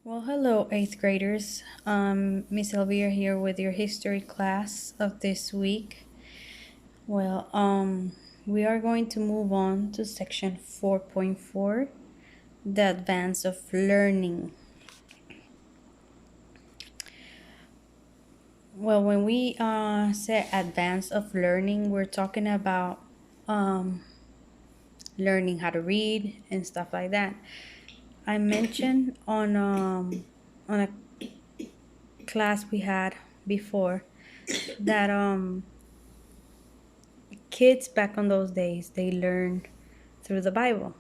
Well, hello, eighth graders. Miss Elvira here with your history class of this week. Well, we are going to move on to section 4.4, the advance of learning. Well, when we say advance of learning, we're talking about um, learning how to read and stuff like that. I mentioned on a class we had before that kids back on those days they learned through the Bible.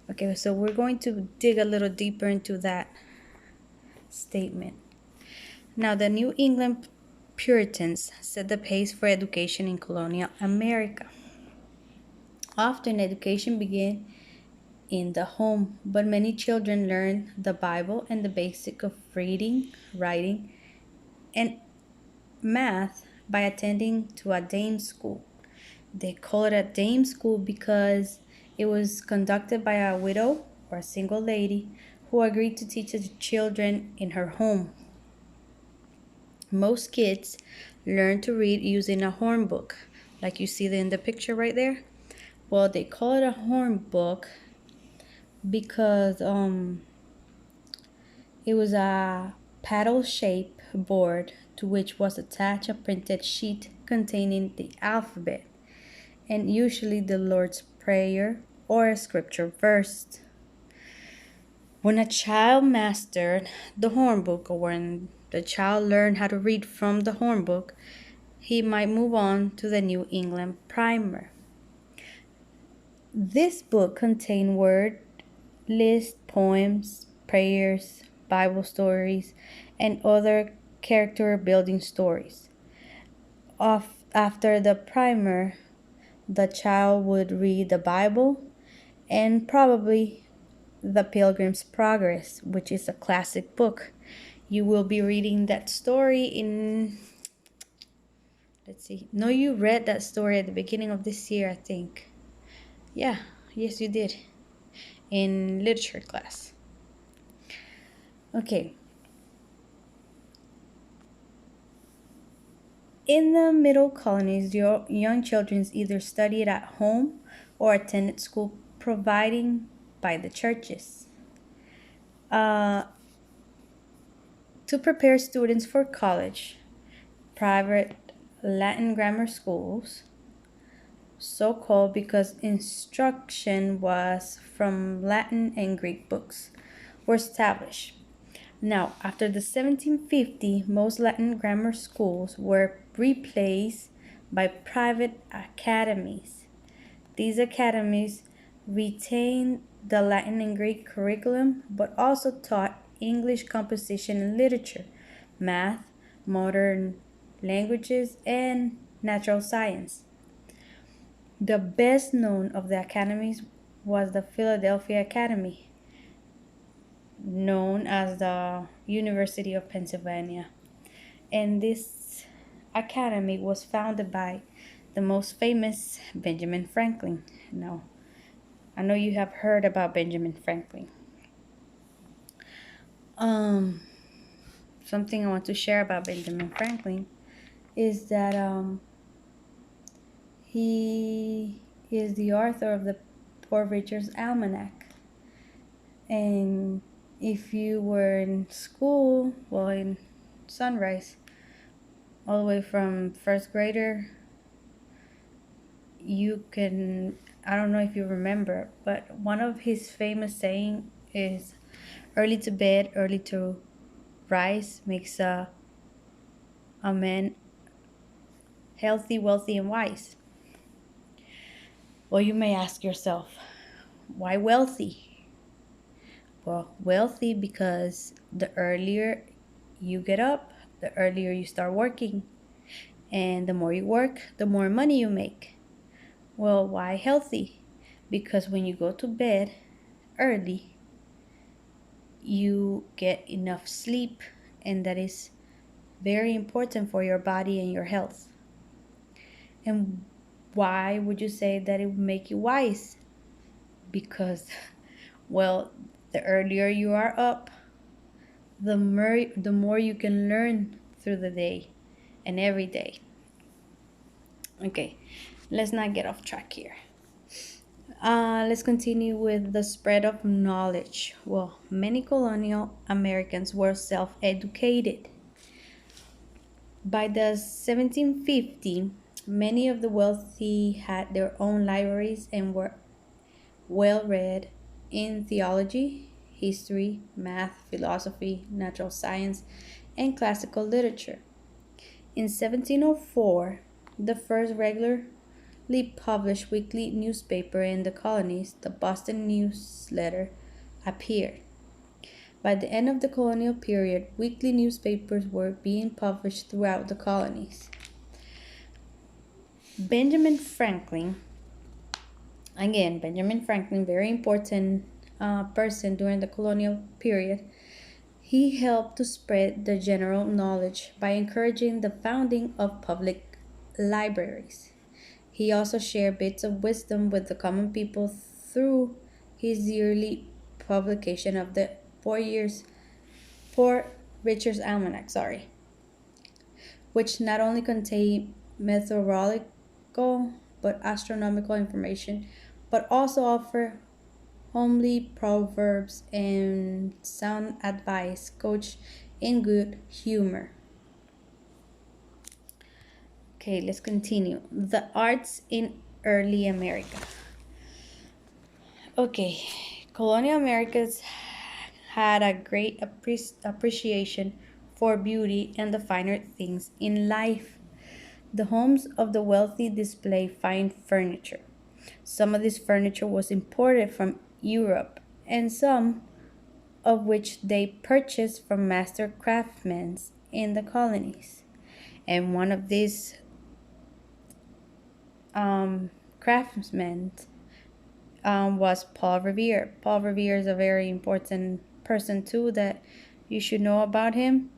Okay, so we're going to dig a little deeper into that statement. Now, the New England Puritans set the pace for education in colonial America. Often education began in the home, but many children learned the Bible and the basic of reading, writing, and math by attending to a dame school. They call it a dame school because it was conducted by a widow or a single lady who agreed to teach the children in her home. Most kids learn to read using a horn book, like you see in the picture right there. Well, they call it a horn book because it was a paddle-shaped board to which was attached a printed sheet containing the alphabet and usually the Lord's Prayer or a scripture verse. When a child mastered the hornbook or when the child learned how to read from the hornbook, he might move on to the New England Primer. This book contained word lists, poems, prayers, Bible stories, and other character building stories. After the primer, the child would read the Bible and probably The Pilgrim's Progress, which is a classic book. You will be reading that story in, let's see. No, you read that story at the beginning of this year, I think. Yeah, yes, you did. In literature class. Okay. In the middle colonies, your young children either studied at home or attended school providing by the churches. To prepare students for college, private Latin grammar schools, so called because instruction was from Latin and Greek books, were established. Now, after the 1750, most Latin grammar schools were replaced by private academies. These academies retained the Latin and Greek curriculum, but also taught English composition and literature, math, modern languages, and natural science. The best known of the academies was the Philadelphia Academy, known as the University of Pennsylvania. And this academy was founded by the most famous Benjamin Franklin. Now, I know you have heard about Benjamin Franklin. Um, Something I want to share about Benjamin Franklin is that he is the author of the Poor Richard's Almanac. And if you were in school, well, in Sunrise, all the way from first grader, you can, I don't know if you remember, but one of his famous saying is early to bed, early to rise makes a man healthy, wealthy, and wise. Well, you may ask yourself, why wealthy? Well, wealthy because the earlier you get up, the earlier you start working. And the more you work, the more money you make. Well, why healthy? Because when you go to bed early, you get enough sleep, and that is very important for your body and your health. And why would you say that it would make you wise? Because, well, the earlier you are up, the more you can learn through the day and every day. Okay, let's not get off track here. Let's continue with the spread of knowledge. Well, many colonial Americans were self-educated. By the 1750s, many of the wealthy had their own libraries and were well read in theology, history, math, philosophy, natural science, and classical literature. In 1704, the first regularly published weekly newspaper in the colonies, the Boston Newsletter, appeared. By the end of the colonial period, weekly newspapers were being published throughout the colonies. Benjamin Franklin, very important person during the colonial period, he helped to spread the general knowledge by encouraging the founding of public libraries. He also shared bits of wisdom with the common people through his yearly publication of the Poor Richard's Almanac, which not only contained meteorological but astronomical information, but also offer homely proverbs and sound advice couched in good humor. Okay, let's continue. The arts in early America. Okay, colonial Americans had a great appreciation for beauty and the finer things in life. The homes of the wealthy display fine furniture. Some of this furniture was imported from Europe, and some of which they purchased from master craftsmen in the colonies. And one of these craftsmen was Paul Revere. Paul Revere is a very important person too that you should know about him.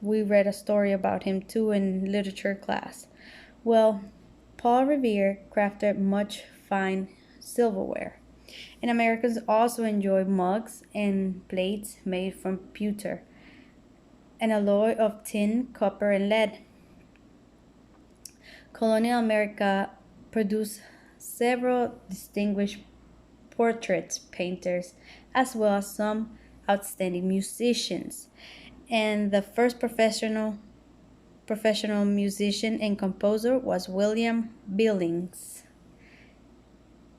We read a story about him too in literature class. Well, Paul Revere crafted much fine silverware, and Americans also enjoy mugs and plates made from pewter, an alloy of tin, copper, and lead. Colonial America produced several distinguished portrait painters, as well as some outstanding musicians. And the first professional musician and composer was William Billings.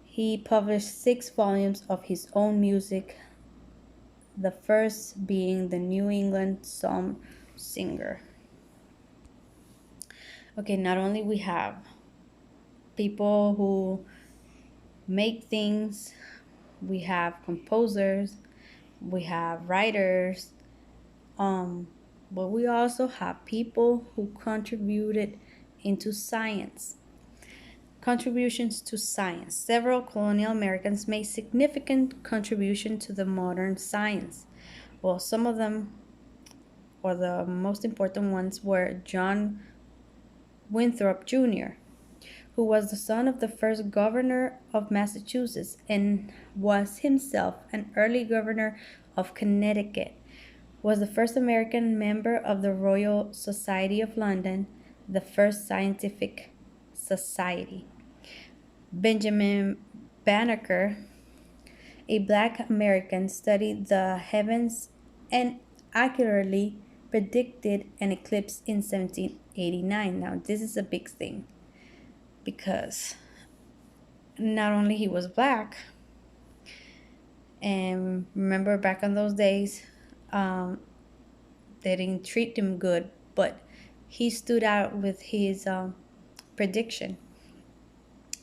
He published 6 volumes of his own music, the first being the New England Psalm Singer. Okay, not only we have people who make things, we have composers, we have writers, but we also have people who contributed into science. Contributions to science. Several colonial Americans made significant contribution to the modern science. Well, some of them, or the most important ones, were John Winthrop Jr., who was the son of the first governor of Massachusetts and was himself an early governor of Connecticut, was the first American member of the Royal Society of London, the first scientific society. Benjamin Banneker, a black American, studied the heavens and accurately predicted an eclipse in 1789. Now, this is a big thing because not only he was black, and remember back in those days, they didn't treat him good, but he stood out with his prediction.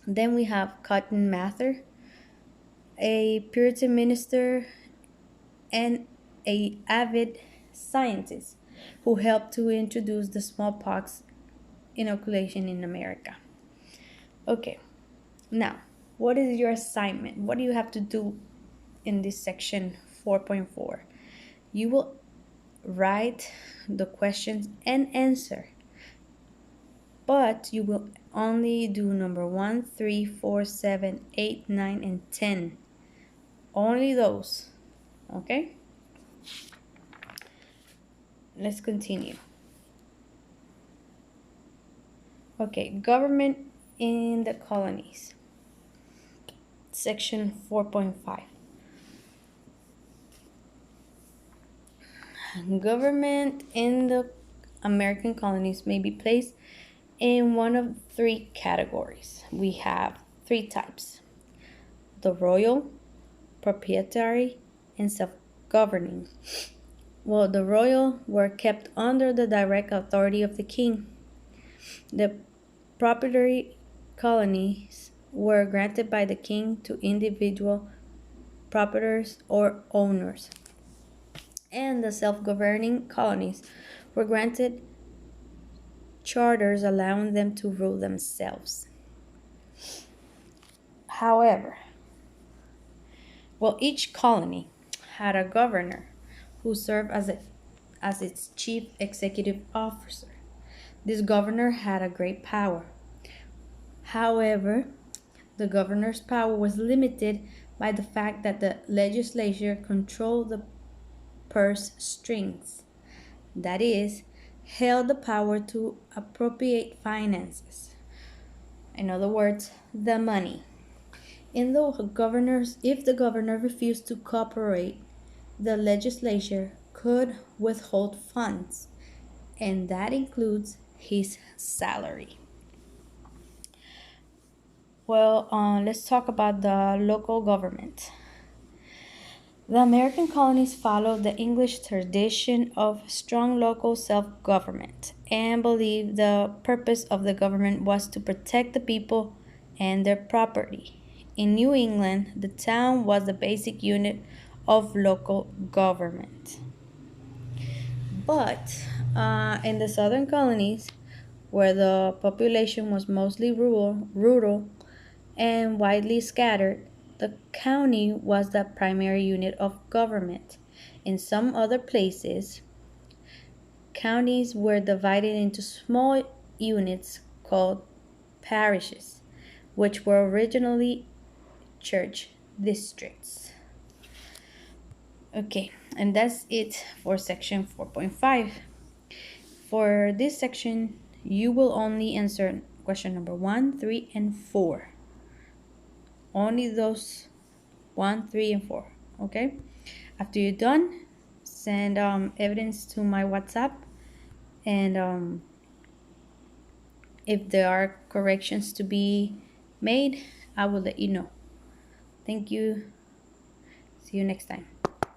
Then we have Cotton Mather, a Puritan minister and a avid scientist who helped to introduce the smallpox inoculation in America. Okay, now, what is your assignment? What do you have to do in this section 4.4? You will write the questions and answer, but you will only do number 1, 3, 4, 7, 8, 9, and 10. Only those, okay? Let's continue. Okay, government in the colonies. Section 4.5. Government in the American colonies may be placed in one of three categories. We have three types: the royal, proprietary, and self-governing. Well, the royal were kept under the direct authority of the king. The proprietary colonies were granted by the king to individual proprietors or owners, and the self-governing colonies were granted charters allowing them to rule themselves. However, each colony had a governor who served as its chief executive officer. This governor had a great power. However, the governor's power was limited by the fact that the legislature controlled the purse strings, that is, held the power to appropriate finances. In other words, the money. If the governor refused to cooperate, the legislature could withhold funds, and that includes his salary. Well, let's talk about the local government. The American colonies followed the English tradition of strong local self-government and believed the purpose of the government was to protect the people and their property. In New England, the town was the basic unit of local government. But in the southern colonies, where the population was mostly rural and widely scattered, the county was the primary unit of government. In some other places, counties were divided into small units called parishes, which were originally church districts. Okay, and that's it for section 4.5. For this section, you will only answer question number 1, 3, and 4. Only those 1, 3, and 4. Okay? After you're done, send evidence to my WhatsApp, and if there are corrections to be made, I will let you know. Thank you. See you next time.